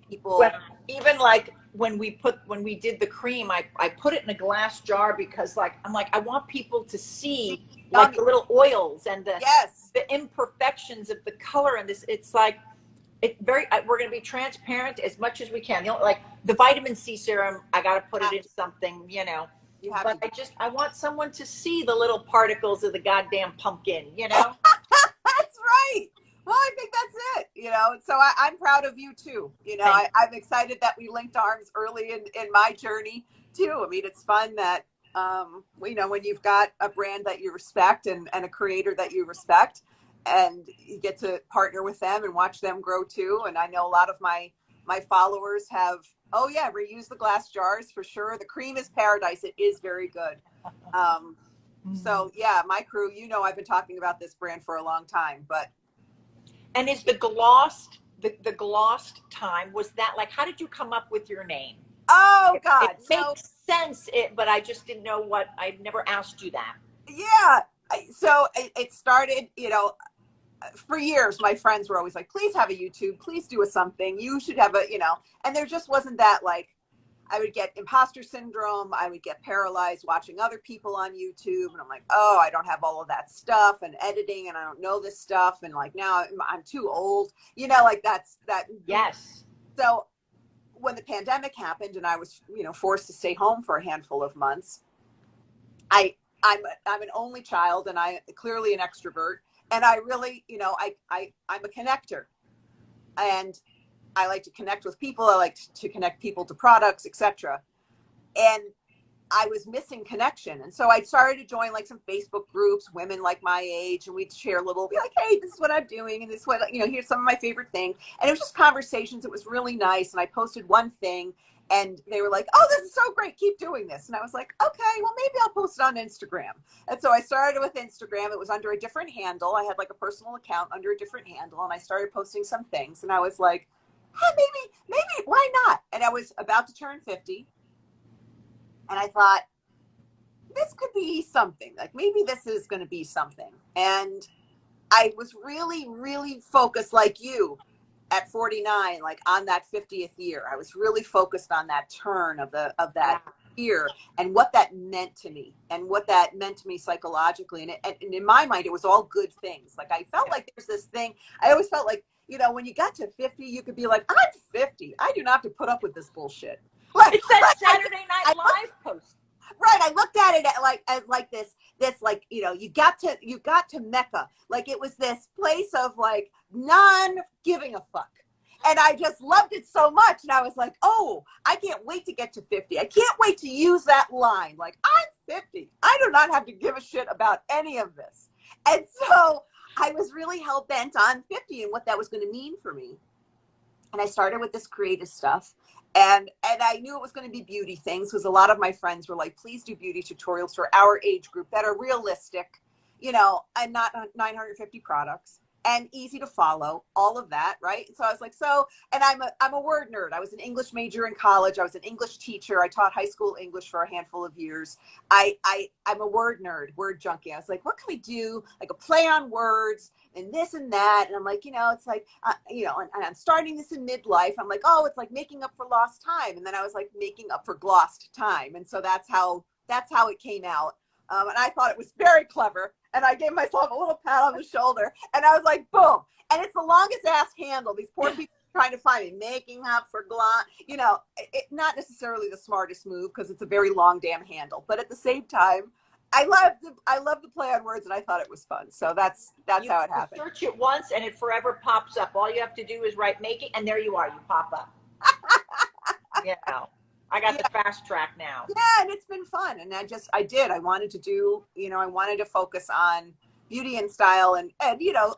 people. even like when we did the cream, I put it in a glass jar because I'm like, I want people to see like the little oils and Yes. the imperfections of the color, and this it's like we're going to be transparent as much as we can. Like the vitamin C serum, I got to put it in something. You have But to. I want someone to see the little particles of the goddamn pumpkin. That's right. Well, I think that's it, so I'm proud of you too. I'm excited that we linked arms early in my journey too. I mean, it's fun that, when you've got a brand that you respect and a creator that you respect, and you get to partner with them and watch them grow too. And I know a lot of my followers have, oh yeah, reuse the glass jars for sure. The cream is paradise. It is very good. So yeah, my crew, I've been talking about this brand for a long time, but. And is the glossed time, was that like, how did you come up with your name? Oh God. It makes sense, but I just didn't know I've never asked you that. Yeah. So it started, for years, my friends were always like, please have a YouTube, please do something. You should have and there just wasn't that, like, I would get imposter syndrome. I would get paralyzed watching other people on YouTube. And I'm like, oh, I don't have all of that stuff and editing, and I don't know this stuff. And like, now I'm too old, like that's that. Yes. So when the pandemic happened and I was, forced to stay home for a handful of months, I'm an only child, and I clearly an extrovert. And I really, I'm a connector, and I like to connect with people. I like to connect people to products, etc. And I was missing connection. And so I started to join like some Facebook groups, women like my age, and we'd share little, be like, hey, this is what I'm doing. And this is what, here's some of my favorite things. And it was just conversations. It was really nice. And I posted one thing and they were like, oh, this is so great. Keep doing this. And I was like, okay, well, maybe I'll post it on Instagram. And so I started with Instagram. It was under a different handle. I had like a personal account under a different handle. And I started posting some things. And I was like, hey, maybe, why not? And I was about to turn 50. And I thought, this could be something. Like maybe this is going to be something. And I was really, really focused like you at 49, like on that 50th year. I was really focused on that turn of that year and what that meant to me and what that meant to me psychologically. And in my mind, it was all good things. Like I felt like there's this thing. I always felt like, when you got to 50, you could be like, I'm 50. I do not have to put up with this bullshit. It's that Saturday Night Live post. Right. I looked at it as this, like, you got to Mecca. Like it was this place of like non-giving a fuck. And I just loved it so much. And I was like, oh, I can't wait to get to 50. I can't wait to use that line. Like, I'm 50. I do not have to give a shit about any of this. And so I was really hell-bent on 50 and what that was going to mean for me. And I started with this creative stuff. And I knew it was going to be beauty things because a lot of my friends were like, please do beauty tutorials for our age group that are realistic, and not 950 products and easy to follow, all of that. Right. So I was like, and I'm a word nerd. I was an English major in college. I was an English teacher. I taught high school English for a handful of years. I'm a word nerd, word junkie. I was like, what can we do? Like a play on words and this and that. And I'm like, it's like, and I'm starting this in midlife. I'm like, oh, it's like making up for lost time. And then I was like making up for glossed time. And so that's how it came out. And I thought it was very clever. And I gave myself a little pat on the shoulder. And I was like, boom. And it's the longest ass handle. These poor people trying to find me, making up for gloss. Not necessarily the smartest move because it's a very long damn handle. But at the same time, I love the play on words, and I thought it was fun. So that's how it happened. Search it once, and it forever pops up. All you have to do is write "making," and there you are. You pop up. I got the fast track now. Yeah, and it's been fun. And I wanted to do, I wanted to focus on beauty and style and a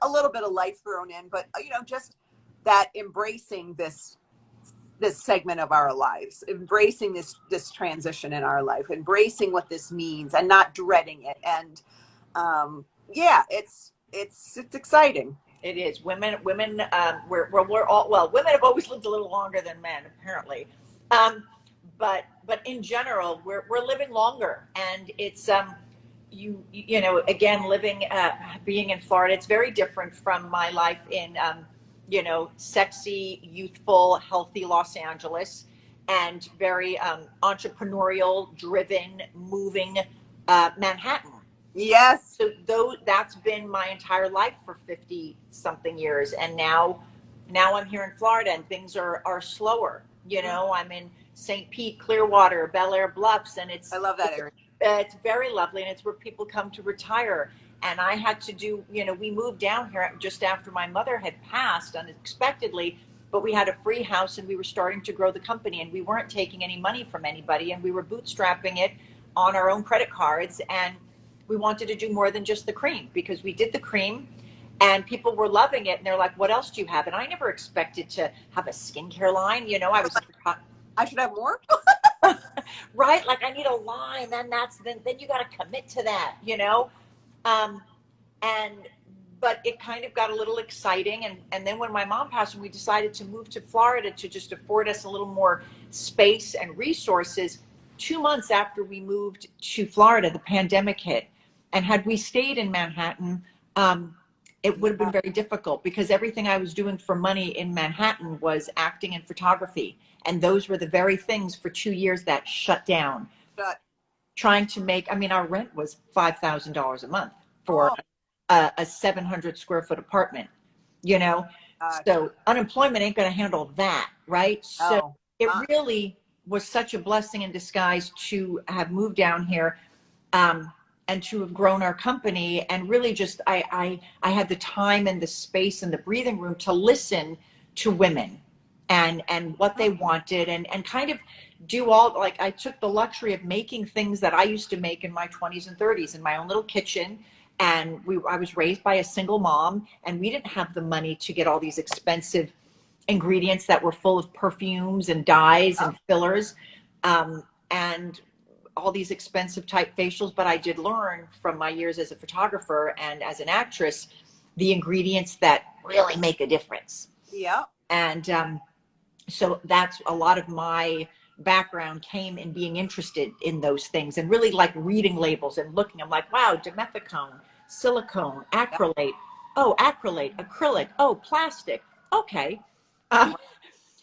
little bit of life thrown in, but just that embracing this segment of our lives, embracing this transition in our life, embracing what this means and not dreading it. And it's exciting. It is. Women we're all, well, women have always lived a little longer than men, apparently. But in general, we're living longer, and it's again, being in Florida, it's very different from my life in sexy, youthful, healthy Los Angeles, and very entrepreneurial, driven, moving Manhattan. Yes. So that's been my entire life for 50 something years, and now I'm here in Florida, and things are slower. I'm in St. Pete, Clearwater, Bel Air Bluffs, and I love that area. It's very lovely, and it's where people come to retire. And I had to do, we moved down here just after my mother had passed unexpectedly, but we had a free house and we were starting to grow the company, and we weren't taking any money from anybody, and we were bootstrapping it on our own credit cards. And we wanted to do more than just the cream, because we did the cream and people were loving it. And they're like, what else do you have? And I never expected to have a skincare line. I was I should have more. Right? Like, I need a line, then you got to commit to that, but it kind of got a little exciting. And then when my mom passed, and we decided to move to Florida to just afford us a little more space and resources, 2 months after we moved to Florida, the pandemic hit. And had we stayed in Manhattan, it would have been very difficult, because everything I was doing for money in Manhattan was acting and photography. And those were the very things for 2 years that shut down. Trying to make, our rent was $5,000 a month for a 700 square foot apartment, so unemployment ain't going to handle that. Right. So it really was such a blessing in disguise to have moved down here, and to have grown our company. And really just, I had the time and the space and the breathing room to listen to women and what they wanted, and kind of do all, like, I took the luxury of making things that I used to make in my 20s and 30s in my own little kitchen. And I was raised by a single mom, and we didn't have the money to get all these expensive ingredients that were full of perfumes and dyes and fillers, and all these expensive type facials. But I did learn from my years as a photographer and as an actress the ingredients that really make a difference. Yeah. And so that's a lot of my background came in being interested in those things and really like reading labels and looking. I'm like, wow, dimethicone, silicone, acrylate. Oh, acrylate, acrylic. Oh, plastic. Okay. Um,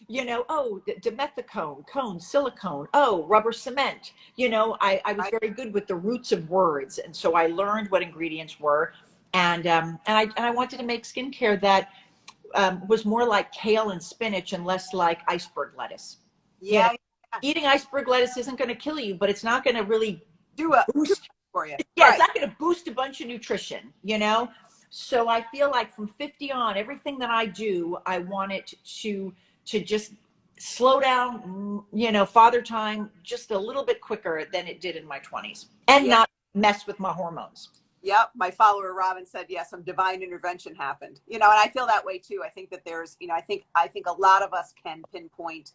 oh, dimethicone, cone, silicone. Oh, rubber cement. I was very good with the roots of words. And so I learned what ingredients were. And I wanted to make skincare that was more like kale and spinach and less like iceberg lettuce. Yeah. Eating iceberg lettuce isn't going to kill you, but it's not going to really Do a boost for you. Yeah, it's not going to boost a bunch of nutrition. So I feel like from 50 on, everything that I do, I want it to just slow down, father time just a little bit quicker than it did in my 20s, and not mess with my hormones. Yep. My follower Robin said, yes, some divine intervention happened, and I feel that way too. I think that there's, I think a lot of us can pinpoint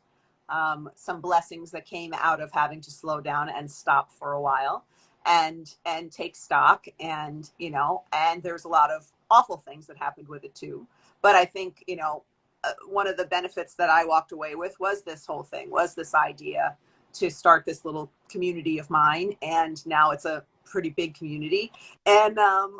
some blessings that came out of having to slow down and stop for a while and take stock. And, and there's a lot of awful things that happened with it too. But I think, one of the benefits that I walked away with was this whole thing, was this idea to start this little community of mine. And now it's a pretty big community. And I'm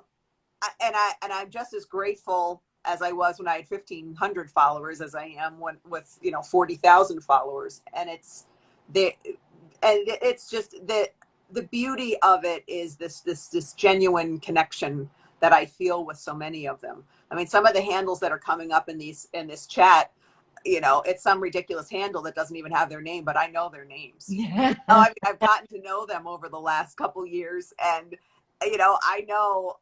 just as grateful as I was when I had 1,500 followers as I am with 40,000 followers. And it's just the beauty of it is this genuine connection that I feel with so many of them. I mean, some of the handles that are coming up in this chat, it's some ridiculous handle that doesn't even have their name, but I know their names. Yeah. I've gotten to know them over the last couple years, and I know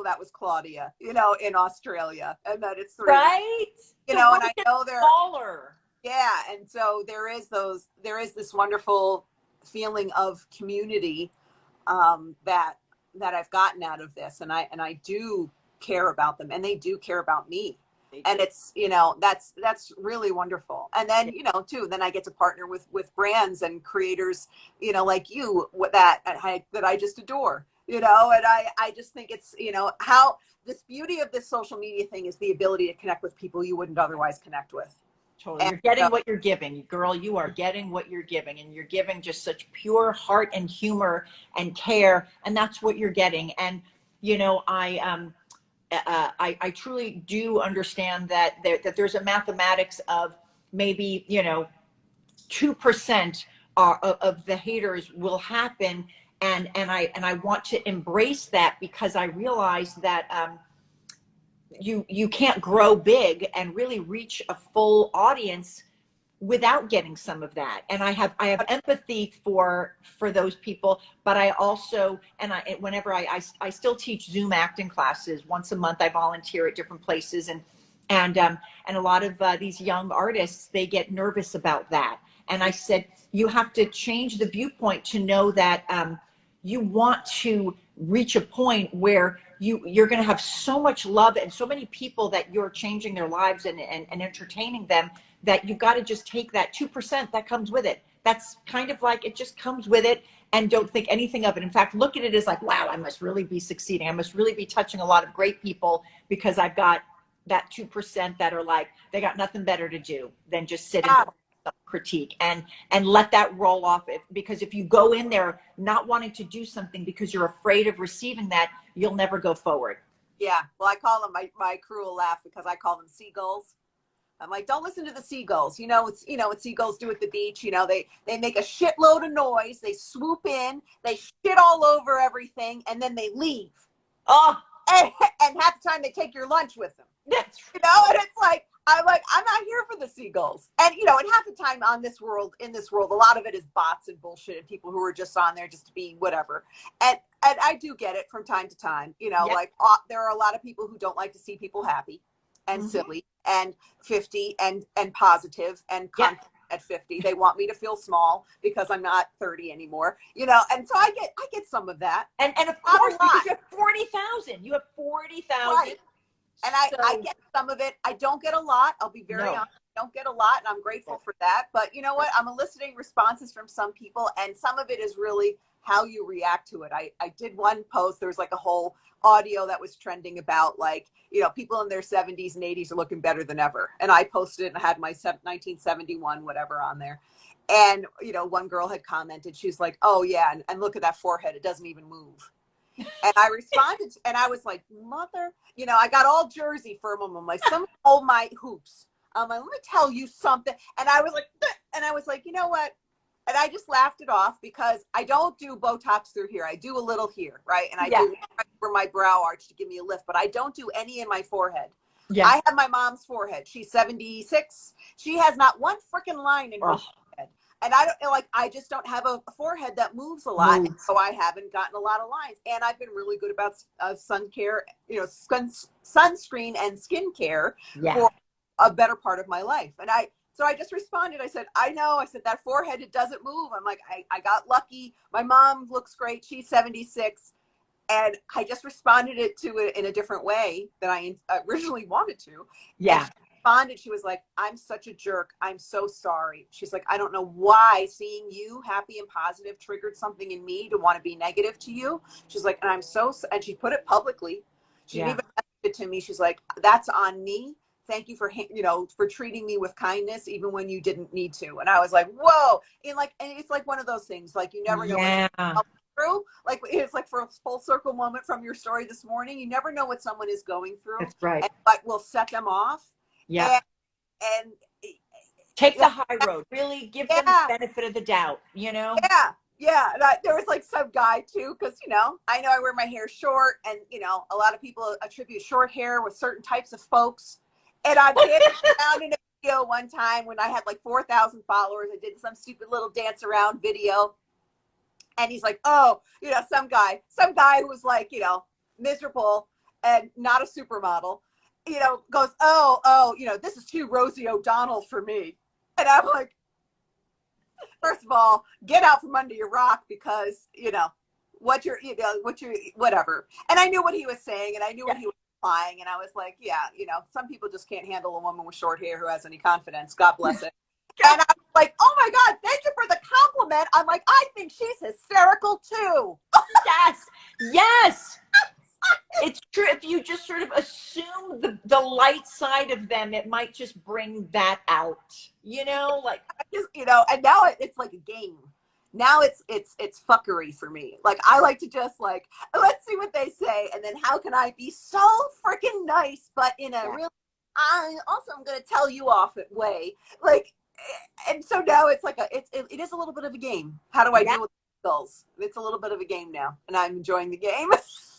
that was Claudia, in Australia, and that it's right. and I know they're smaller. Yeah. And so there is this wonderful feeling of community that I've gotten out of this, and I do care about them, and they do care about me. And it's, that's really wonderful. And then, too, then I get to partner with brands and creators, like you, that I just adore, and I just think it's, how this beauty of this social media thing is the ability to connect with people you wouldn't otherwise connect with. Totally. You're getting what you're giving, girl. You are getting what you're giving, and you're giving just such pure heart and humor and care. And that's what you're getting. And, I truly do understand that there's a mathematics of maybe 2% of the haters will happen, and I want to embrace that, because I realize that you can't grow big and really reach a full audience without getting some of that. And I have empathy for those people, but I also, whenever I still teach Zoom acting classes once a month. I volunteer at different places, and a lot of these young artists, they get nervous about that. And I said, you have to change the viewpoint to know that you want to reach a point where you're going to have so much love and so many people that you're changing their lives and entertaining them, that you've got to just take that 2% that comes with it. That's kind of like, it just comes with it, and don't think anything of it. In fact, look at it as like, wow, I must really be succeeding. I must really be touching a lot of great people, because I've got that 2% that are like, they got nothing better to do than just sit and critique and let that roll off. Because if you go in there not wanting to do something because you're afraid of receiving that, you'll never go forward. Yeah. Well, I call them, my crew will laugh because I call them seagulls. I'm like, don't listen to the seagulls. It's, what seagulls do at the beach. They make a shitload of noise. They swoop in, they shit all over everything, and then they leave. Oh, and half the time they take your lunch with them. That's and it's like, I'm not here for the seagulls. And, and half the time in this world, a lot of it is bots and bullshit and people who are just on there just to be whatever. And I do get it from time to time, like there are a lot of people who don't like to see people happy and silly. and 50 and positive and confident at 50. They want me to feel small because I'm not 30 anymore, and so I get some of that. And of course, because you have 40,000. You have 40,000. Right. And I get some of it. I don't get a lot. I'll be very honest. I don't get a lot, and I'm grateful for that. But you know what? I'm eliciting responses from some people, and some of it is really how you react to it. I did one post. There was like a whole audio that was trending about like, people in their 70s and 80s are looking better than ever. And I posted it and I had my 1971 whatever on there. And, one girl had commented, she's like, oh yeah, and look at that forehead. It doesn't even move. And I responded, and I was like, mother, I got all Jersey for a moment. I'm like, some hold my hoops. I'm like, let me tell you something. And I was like, you know what? And I just laughed it off because I don't do Botox through here. I do a little here, right? And I do for my brow arch to give me a lift, but I don't do any in my forehead. Yeah. I have my mom's forehead. She's 76. She has not one freaking line in her forehead. And I just don't have a forehead that moves a lot. And so I haven't gotten a lot of lines. And I've been really good about sun care, sunscreen and skin care for a better part of my life. And so I just responded. I said, I know. I said, that forehead, it doesn't move. I'm like, I got lucky. My mom looks great. She's 76. And I just responded to it in a different way than I originally wanted to. Yeah. Responded, she was like, I'm such a jerk. I'm so sorry. She's like, I don't know why seeing you happy and positive triggered something in me to want to be negative to you. She's like, and and she put it publicly. She didn't even message it to me. She's like, that's on me. Thank you for treating me with kindness, even when you didn't need to. And I was like, whoa. And it's like one of those things, like you never know what's through. Like it's like for a full circle moment from your story this morning. You never know what someone is going through. That's right. And what will set them off. Yeah. And take the high road. Really give them the benefit of the doubt, Yeah. Yeah. And there was like some guy too, because, I know I wear my hair short and, a lot of people attribute short hair with certain types of folks. And I found in a video one time when I had like 4,000 followers. I did some stupid little dance around video. And he's like, oh, some guy who was like, miserable and not a supermodel. Goes, this is too Rosie O'Donnell for me. And I'm like, first of all, get out from under your rock because, whatever. And I knew what he was saying and I knew what he was implying. And I was like, some people just can't handle a woman with short hair who has any confidence. God bless it. And I was like, oh my God, thank you for the compliment. I'm like, I think she's hysterical too. Yes. It's true. If you just sort of assume the light side of them, it might just bring that out, and now it's like a game. Now it's fuckery for me. Like I like to just like, let's see what they say. And then how can I be so freaking nice, but in a real, I'm going to tell you off it way. Like, and so now it's like it is a little bit of a game. How do I deal with skulls? It's a little bit of a game now and I'm enjoying the game.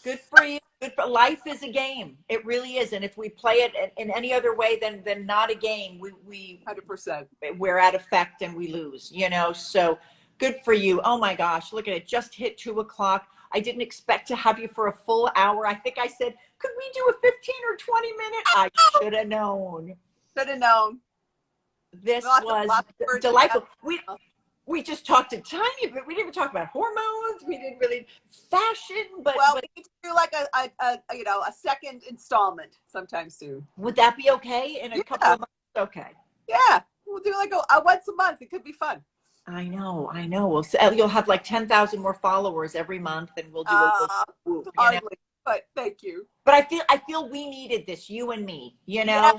Good for you. Life is a game. It really is. And if we play it in any other way than not a game, we 100%. We're at effect and we lose, so good for you. Oh my gosh. Look at it. Just hit 2:00. I didn't expect to have you for a full hour. I think I said, could we do a 15 or 20 minute? I should have known. This was delightful. We just talked a tiny bit. We didn't even talk about hormones. We didn't really fashion, but we need to do like a second installment sometime soon. Would that be okay in a couple of months? Okay. Yeah, we'll do like a once a month. It could be fun. I know. Well, you'll have like 10,000 more followers every month, and we'll do hardly, but thank you. But I feel we needed this, you and me. Yeah.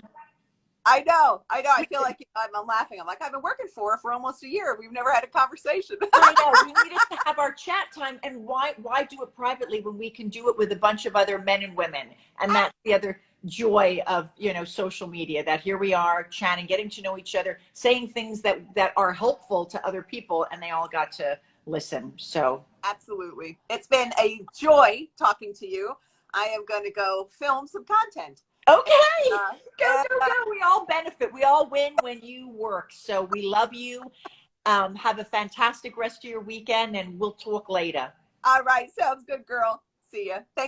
I know. I feel like I'm laughing. I'm like, I've been working for almost a year. We've never had a conversation. I know. We needed to have our chat time. And why do it privately when we can do it with a bunch of other men and women? And that's the other joy of, social media, that here we are chatting, getting to know each other, saying things that are helpful to other people. And they all got to listen. So absolutely. It's been a joy talking to you. I am going to go film some content. Okay. Go. We all benefit. We all win when you work. So we love you. Have a fantastic rest of your weekend and we'll talk later. All right. Sounds good, girl. See ya. Thank